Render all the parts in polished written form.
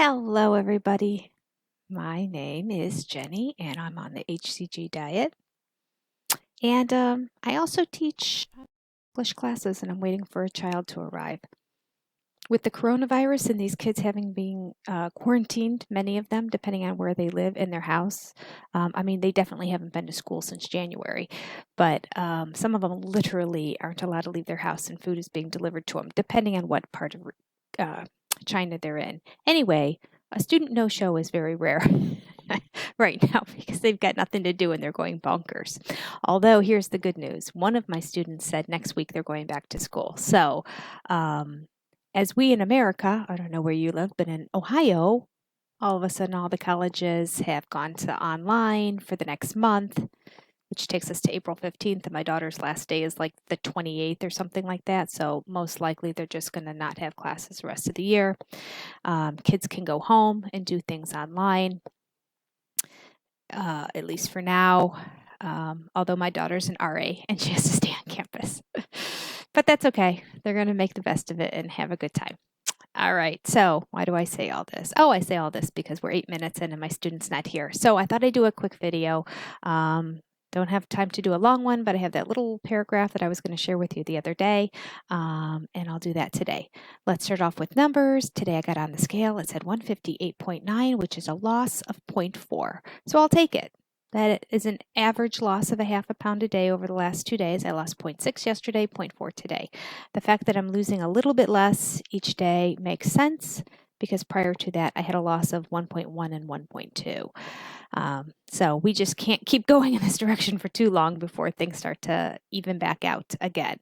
Hello, everybody. My name is Jenny, and I'm on the HCG diet. And I also teach English classes, and I'm waiting for a child to arrive. With the coronavirus and these kids having been quarantined, many of them, depending on where they live in their house, they definitely haven't been to school since January, but some of them literally aren't allowed to leave their house, and food is being delivered to them, depending on what part of China they're in. Anyway, a student no-show is very rare right now because they've got nothing to do and they're going bonkers. Although, here's the good news. One of my students said next week they're going back to school. So, as we in America, I don't know where you live, but in Ohio, all of a sudden all the colleges have gone to online for the next month, which takes us to April 15th, and my daughter's last day is like the 28th or something like that. So most likely they're just going to not have classes the rest of the year. Kids can go home and do things online, at least for now. Although my daughter's an RA and she has to stay on campus. But that's okay. They're going to make the best of it and have a good time. All right, so why do I say all this? Oh, I say all this because we're 8 minutes in and my student's not here. So I thought I'd do a quick video. Don't have time to do a long one, but I have that little paragraph that I was going to share with you the other day, and I'll do that today. Let's start off with numbers. Today I got on the scale. It said 158.9, which is a loss of 0.4. So I'll take it. That is an average loss of a half a pound a day over the last 2 days. I lost 0.6 yesterday, 0.4 today. The fact that I'm losing a little bit less each day makes sense because prior to that I had a loss of 1.1 and 1.2. So we just can't keep going in this direction for too long before things start to even back out again.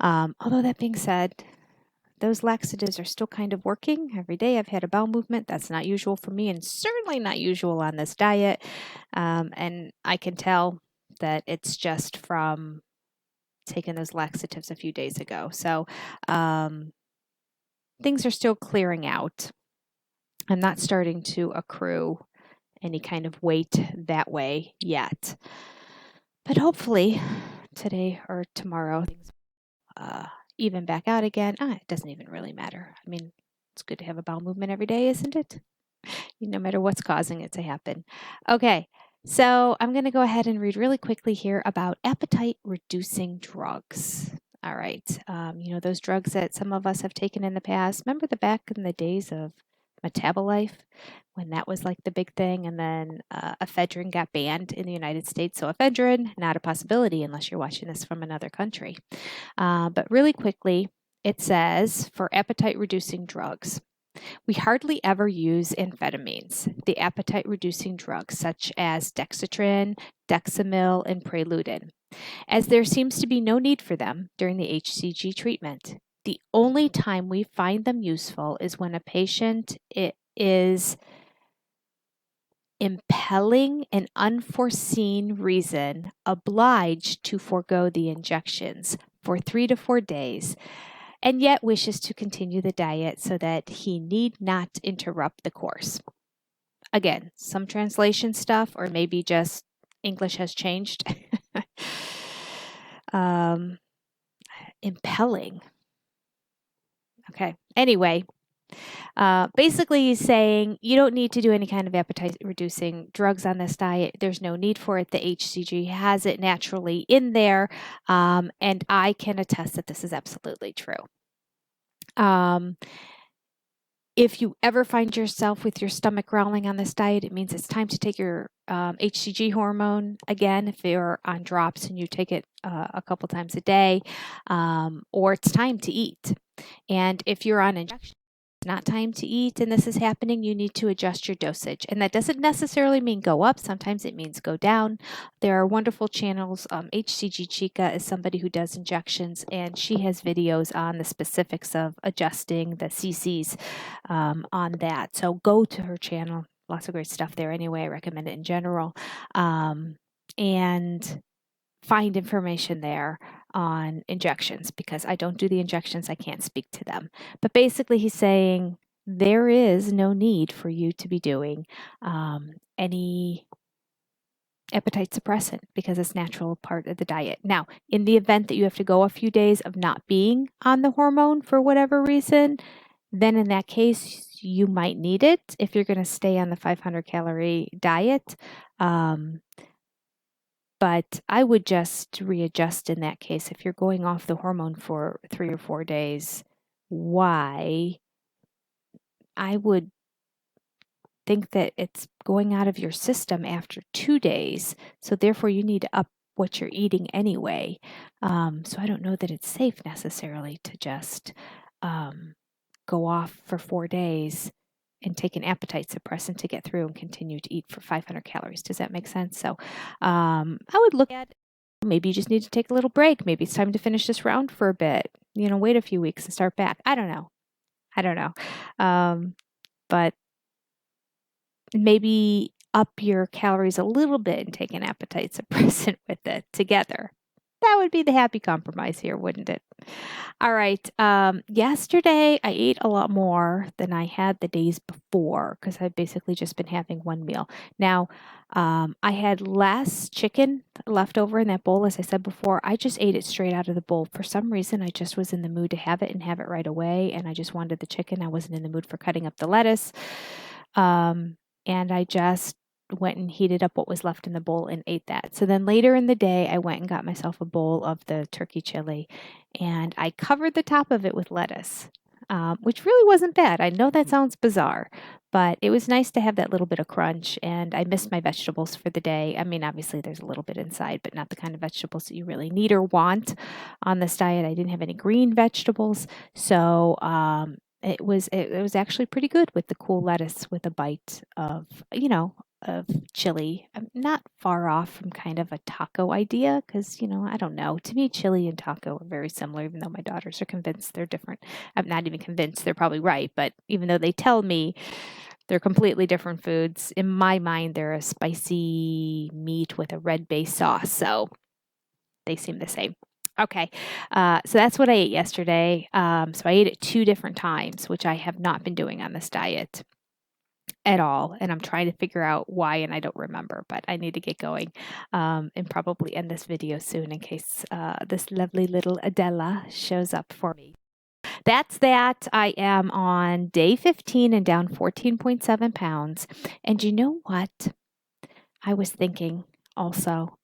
Although that being said, those laxatives are still kind of working. Every day I've had a bowel movement. That's not usual for me and certainly not usual on this diet. And I can tell that it's just from taking those laxatives a few days ago. So things are still clearing out. I'm not starting to accrue any kind of weight that way yet. But hopefully today or tomorrow things even back out again. It doesn't even really matter. I mean, it's good to have a bowel movement every day, isn't it? No matter what's causing it to happen. Okay, so I'm going to go ahead and read really quickly here about appetite reducing drugs. All right, those drugs that some of us have taken in the past. Remember back in the days of Metabolife when that was like the big thing, and then ephedrine got banned in the United States. So ephedrine, not a possibility unless you're watching this from another country. But really quickly, it says for appetite reducing drugs, we hardly ever use amphetamines, the appetite reducing drugs such as dexatrin, Dexamyl, and Preludin, as there seems to be no need for them during the HCG treatment. The only time we find them useful is when a patient is impelling an unforeseen reason obliged to forego the injections for 3 to 4 days and yet wishes to continue the diet so that he need not interrupt the course. Again, some translation stuff or maybe just English has changed. Impelling. Okay, anyway, basically he's saying you don't need to do any kind of appetite reducing drugs on this diet. There's no need for it. The HCG has it naturally in there, and I can attest that this is absolutely true. If you ever find yourself with your stomach growling on this diet, it means it's time to take your HCG hormone again if you're on drops and you take it a couple times a day, or it's time to eat. And if you're on injection, it's not time to eat and this is happening, you need to adjust your dosage. And that doesn't necessarily mean go up. Sometimes it means go down. There are wonderful channels. HCG Chica is somebody who does injections, and she has videos on the specifics of adjusting the cc's on that. So go to her channel. Lots of great stuff there anyway. I recommend it in general. And find information there on injections because I don't do the injections. I can't speak to them. But basically he's saying there is no need for you to be doing any appetite suppressant because it's natural part of the diet. Now, in the event that you have to go a few days of not being on the hormone for whatever reason, then in that case, you might need it if you're going to stay on the 500 calorie diet. But I would just readjust in that case. If you're going off the hormone for 3 or 4 days, why? I would think that it's going out of your system after 2 days. So therefore, you need to up what you're eating anyway. So I don't know that it's safe necessarily to just go off for 4 days and take an appetite suppressant to get through and continue to eat for 500 calories. Does that make sense? So I would look at maybe you just need to take a little break. Maybe it's time to finish this round for a bit. Wait a few weeks and start back. I don't know. But maybe up your calories a little bit and take an appetite suppressant with it together. That would be the happy compromise here, wouldn't it? All right. Yesterday, I ate a lot more than I had the days before because I've basically just been having one meal. Now, I had less chicken left over in that bowl, as I said before. I just ate it straight out of the bowl. For some reason, I just was in the mood to have it and have it right away, and I just wanted the chicken. I wasn't in the mood for cutting up the lettuce. And I just went and heated up what was left in the bowl and ate that. So then later in the day, I went and got myself a bowl of the turkey chili, and I covered the top of it with lettuce, which really wasn't bad. I know that sounds bizarre, but it was nice to have that little bit of crunch, and I missed my vegetables for the day. I mean, obviously there's a little bit inside, but not the kind of vegetables that you really need or want on this diet. I didn't have any green vegetables, so it was actually pretty good with the cool lettuce with a bite of of chili. I'm not far off from kind of a taco idea because I don't know. To me, chili and taco are very similar, even though my daughters are convinced they're different. I'm not even convinced, they're probably right, but even though they tell me they're completely different foods, in my mind they're a spicy meat with a red base sauce, so they seem the same. Okay, so that's what I ate yesterday. So I ate it 2 different times, which I have not been doing on this diet at all. And I'm trying to figure out why, and I don't remember, but I need to get going and probably end this video soon in case this lovely little Adela shows up for me. That's that. I am on day 15 and down 14.7 pounds. And you know what? I was thinking also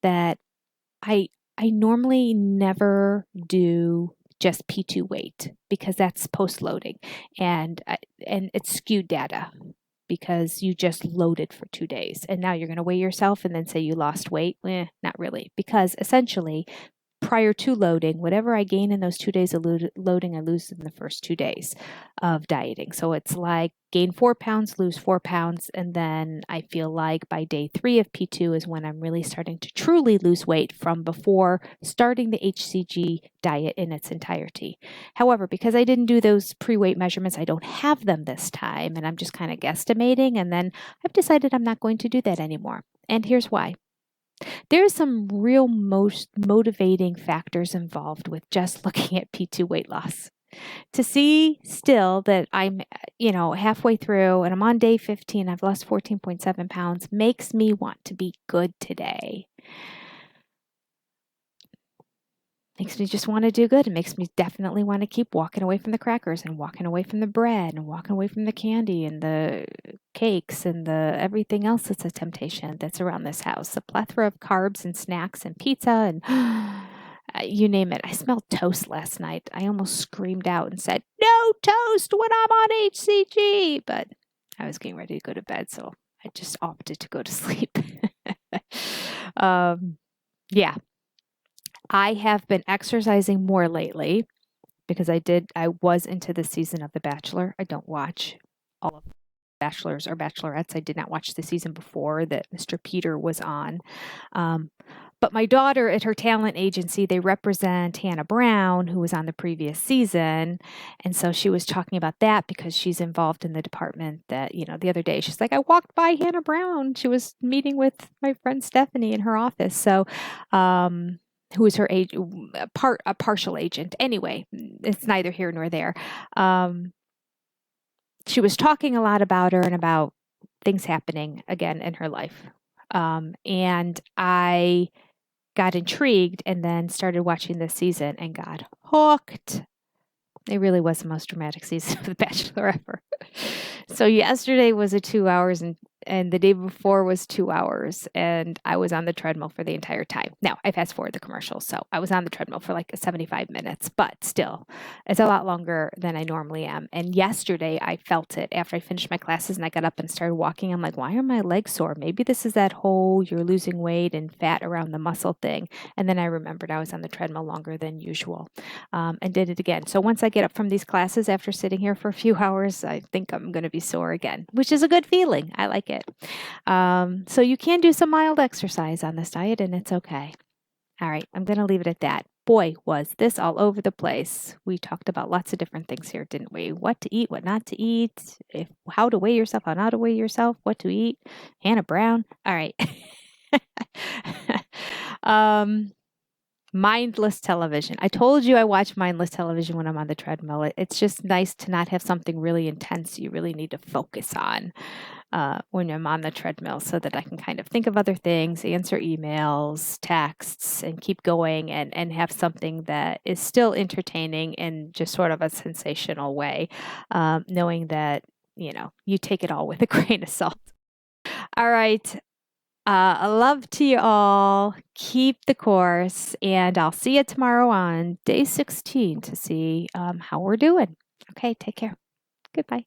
that I normally never do just P2 weight because that's post-loading and it's skewed data because you just loaded for 2 days and now you're going to weigh yourself and then say you lost weight. Not really, because essentially prior to loading, whatever I gain in those 2 days of loading, I lose in the first 2 days of dieting. So it's like gain 4 pounds, lose 4 pounds. And then I feel like by day 3 of P2 is when I'm really starting to truly lose weight from before starting the HCG diet in its entirety. However, because I didn't do those pre-weight measurements, I don't have them this time. And I'm just kind of guesstimating. And then I've decided I'm not going to do that anymore. And here's why. There's some real most motivating factors involved with just looking at P2 weight loss. To see still that I'm, halfway through and I'm on day 15, I've lost 14.7 pounds, makes me want to be good today. Makes me just want to do good. It makes me definitely want to keep walking away from the crackers and walking away from the bread and walking away from the candy and the cakes and the everything else that's a temptation that's around this house. A plethora of carbs and snacks and pizza and you name it. I smelled toast last night. I almost screamed out and said, "No toast when I'm on HCG!" But I was getting ready to go to bed, so I just opted to go to sleep. Yeah. I have been exercising more lately because I was into the season of The Bachelor. I don't watch all of the Bachelors or Bachelorettes. I did not watch the season before that Mr. Peter was on. But my daughter at her talent agency, they represent Hannah Brown, who was on the previous season. And so she was talking about that because she's involved in the department that, the other day, she's like, I walked by Hannah Brown. She was meeting with my friend Stephanie in her office. So, who is her a partial agent. Anyway, it's neither here nor there. She was talking a lot about her and about things happening again in her life. And I got intrigued and then started watching this season and got hooked. It really was the most dramatic season of The Bachelor ever. So yesterday was a 2 hours and the day before was 2 hours, and I was on the treadmill for the entire time. Now, I fast forward the commercials, so I was on the treadmill for like 75 minutes, but still, it's a lot longer than I normally am. And yesterday I felt it after I finished my classes and I got up and started walking. I'm like, why are my legs sore? Maybe this is that whole you're losing weight and fat around the muscle thing. And then I remembered I was on the treadmill longer than usual, and did it again. So once I get up from these classes after sitting here for a few hours, I think I'm going to be sore again, which is a good feeling. I like it. So you can do some mild exercise on this diet and it's okay. All right, I'm going to leave it at that. Boy, was this all over the place. We talked about lots of different things here, didn't we? What to eat, what not to eat, how to weigh yourself, how not to weigh yourself, what to eat. Hannah Brown. All right. Mindless television. I told you I watch mindless television when I'm on the treadmill. It's just nice to not have something really intense you really need to focus on when I'm on the treadmill so that I can kind of think of other things, answer emails, texts, and keep going and have something that is still entertaining in just sort of a sensational way, knowing that, you take it all with a grain of salt. All right. Love to you all. Keep the course, and I'll see you tomorrow on day 16 to see how we're doing. Okay, take care. Goodbye.